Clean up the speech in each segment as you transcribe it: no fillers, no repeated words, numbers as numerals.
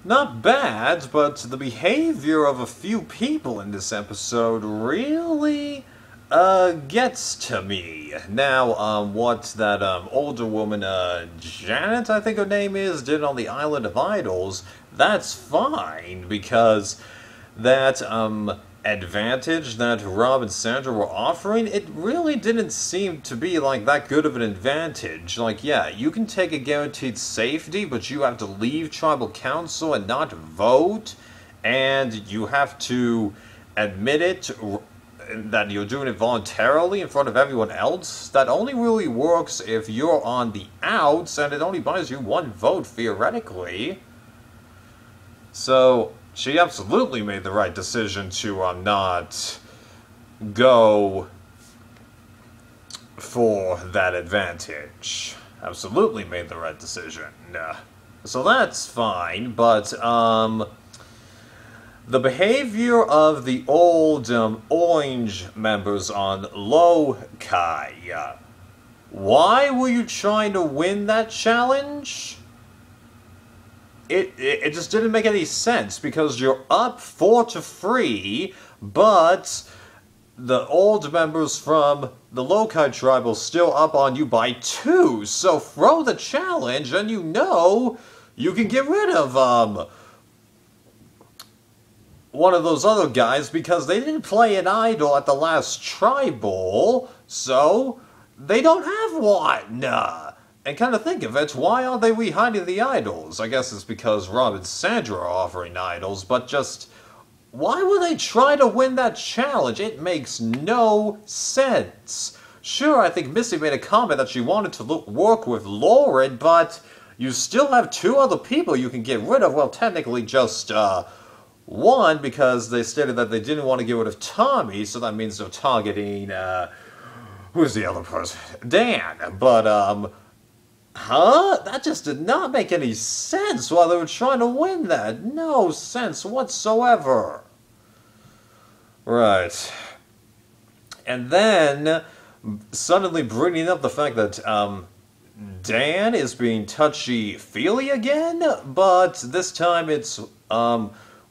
Not bad, but the behavior of a few people in this episode really, gets to me. Now, what that, older woman, Janet, I think her name is, did on the Island of Idols, that's fine, because that, advantage that Rob and Sandra were offering, it really didn't seem to be like that good of an advantage. Like, yeah, you can take a guaranteed safety, but you have to leave tribal council and not vote, and you have to admit it that you're doing it voluntarily in front of everyone else. That only really works if you're on the outs, and it only buys you one vote theoretically. So she absolutely made the right decision to not go for that advantage. Absolutely made the right decision. So that's fine, but the behavior of the old Orange members on Lokai. Why were you trying to win that challenge? It just didn't make any sense, because you're up 4-3, but the old members from the Lokai tribe are still up on you by 2, so throw the challenge and you know you can get rid of one of those other guys, because they didn't play an idol at the last tribal, so they don't have one. And kind of think of it, why are they rehiding the idols? I guess it's because Rob and Sandra are offering idols, but just why would they try to win that challenge? It makes no sense. Sure, I think Missy made a comment that she wanted to work with Lauren, but you still have 2 other people you can get rid of. Well, technically just one, because they stated that they didn't want to get rid of Tommy, so that means they're targeting, who's the other person? Dan. But, that just did not make any sense while they were trying to win that. No sense whatsoever. Right. And then, suddenly bringing up the fact that, Dan is being touchy-feely again, but this time it's,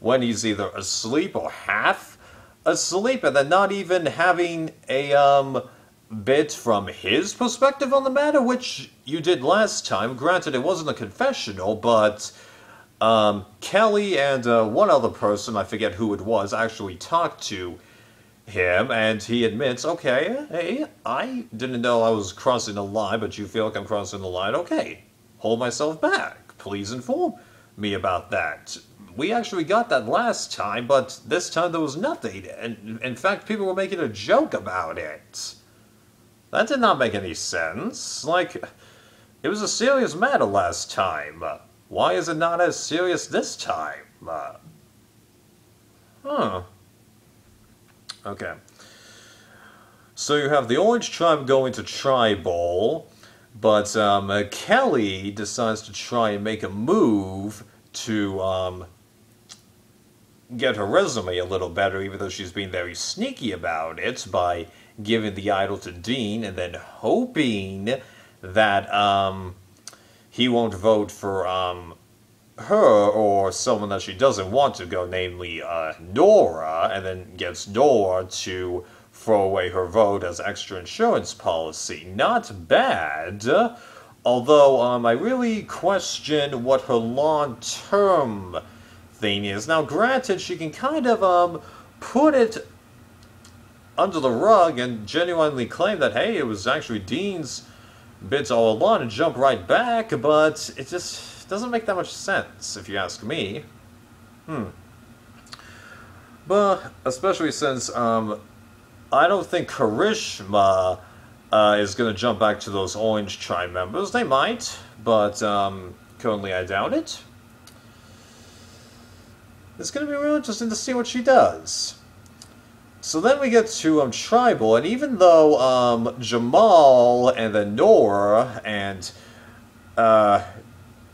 when he's either asleep or half asleep, and then not even having a, bit from his perspective on the matter, which you did last time. Granted, it wasn't a confessional, but Kelly and one other person, I forget who it was, actually talked to him, and he admits, okay, hey, I didn't know I was crossing the line, but you feel like I'm crossing the line. Okay, hold myself back. Please inform me about that. We actually got that last time, but this time there was nothing, and in fact, people were making a joke about it. That did not make any sense. Like, it was a serious matter last time. Why is it not as serious this time? Okay. So you have the Orange Tribe going to Tribal, but Kelly decides to try and make a move to get her resume a little better, even though she's being very sneaky about it, by giving the idol to Dean, and then hoping that he won't vote for her or someone that she doesn't want to go, namely Nora, and then gets Nora to throw away her vote as extra insurance policy. Not bad, although I really question what her long-term thing is. Now, granted, she can kind of put it under the rug and genuinely claim that, hey, it was actually Dean's bits all along, and jump right back, but it just doesn't make that much sense, if you ask me. But, especially since, I don't think Karishma is going to jump back to those Orange Tribe members. They might, but currently I doubt it. It's going to be real interesting to see what she does. So then we get to Tribal, and even though Jamal and then Nora and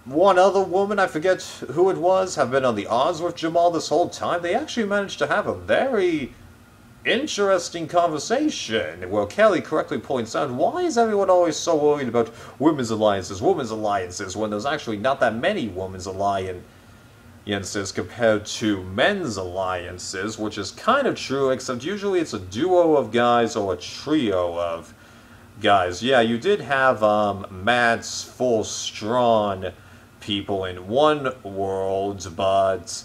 one other woman, I forget who it was, have been on the odds with Jamal this whole time, they actually managed to have a very interesting conversation where Kelly correctly points out, why is everyone always so worried about women's alliances, when there's actually not that many women's alliances compared to men's alliances, which is kind of true, except usually it's a duo of guys or a trio of guys. Yeah, you did have Matt's full Strawn people in one world, but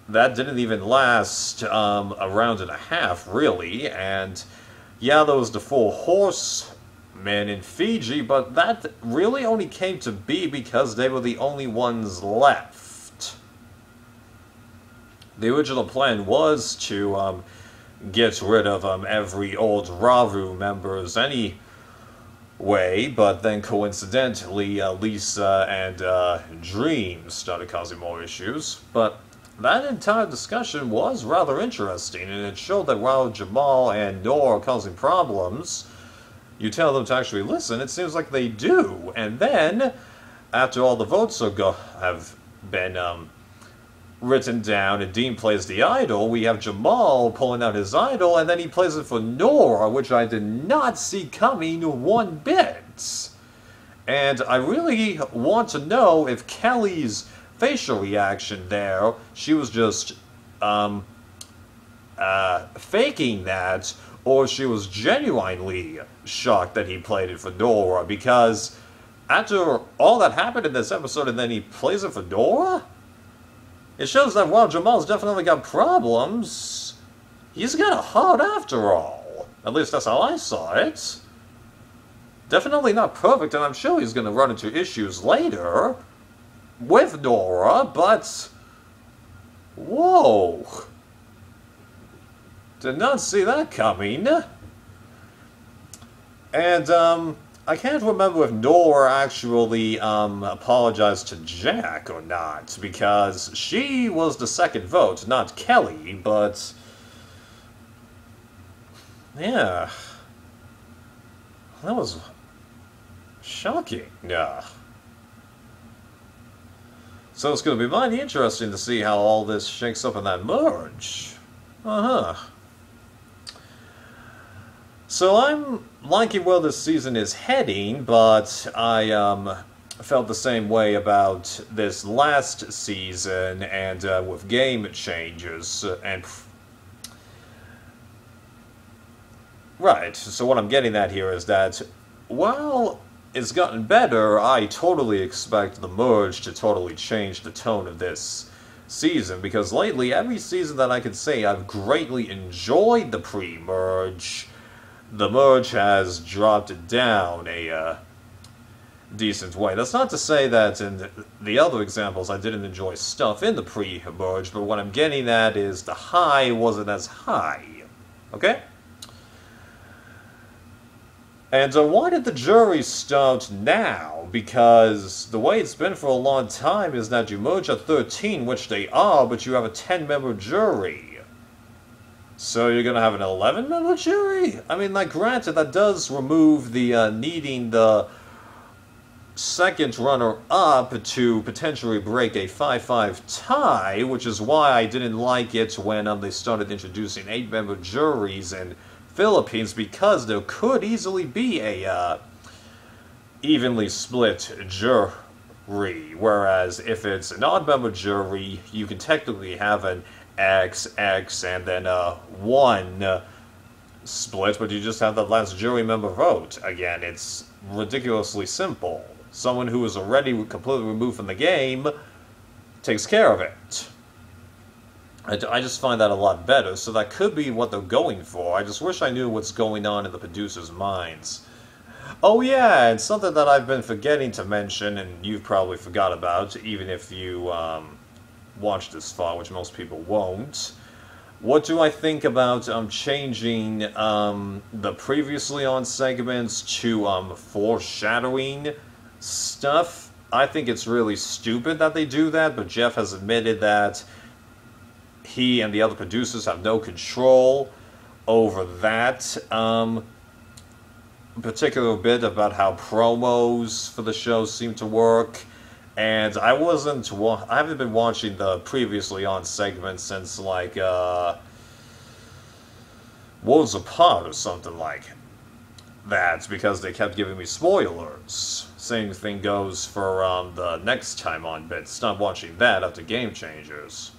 that didn't even last a round and a half, really. And yeah, there was the full Horsemen in Fiji, but that really only came to be because they were the only ones left. The original plan was to get rid of every old Ravu members anyway, but then coincidentally Lisa and Dream started causing more issues. But that entire discussion was rather interesting, and it showed that while Jamal and Noor are causing problems, you tell them to actually listen, it seems like they do. And then, after all the votes have been written down and Dean plays the idol, we have Jamal pulling out his idol, and then he plays it for Noor, which I did not see coming one bit. And I really want to know if Kelly's facial reaction there, she was just faking that, or she was genuinely shocked that he played it for Noor, because after all that happened in this episode and then he plays it for Noor, it shows that while Jamal's definitely got problems, he's got a heart after all. At least that's how I saw it. Definitely not perfect, and I'm sure he's going to run into issues later with Nora, but whoa. Did not see that coming. And, I can't remember if Nora actually, apologized to Jack or not, because she was the second vote, not Kelly, but yeah. That was shocking. Yeah. So it's going to be mighty interesting to see how all this shakes up in that merge. Uh-huh. So I'm liking where this season is heading, but I felt the same way about this last season and with game changes. And right, so what I'm getting at here is that while it's gotten better, I totally expect the merge to totally change the tone of this season, because lately, every season that I could say I've greatly enjoyed the pre-merge, the merge has dropped it down a decent way. That's not to say that in the other examples I didn't enjoy stuff in the pre-merge, but what I'm getting at is the high wasn't as high. Okay? And why did the jury start now? Because the way it's been for a long time is that you merge at 13, which they are, but you have a 10-member jury. So you're going to have an 11-member jury? I mean, like, granted, that does remove the needing the second runner-up to potentially break a 5-5 tie, which is why I didn't like it when they started introducing 8-member juries in Philippines, because there could easily be a evenly split jury, whereas if it's an odd-member jury, you can technically have an X, and then 1 split, but you just have that last jury member vote. Again, it's ridiculously simple. Someone who is already completely removed from the game takes care of it. I just find that a lot better, so that could be what they're going for. I just wish I knew what's going on in the producers' minds. Oh yeah, and something that I've been forgetting to mention, and you've probably forgot about, even if you watch this far, which most people won't. What do I think about changing the previously on segments to foreshadowing stuff? I think it's really stupid that they do that, but Jeff has admitted that he and the other producers have no control over that particular bit about how promos for the show seem to work. And I haven't been watching the previously on segments since, like, Worlds Apart or something like That's because they kept giving me spoilers. Same thing goes for the next time on Bit. Stop watching that after Game Changers.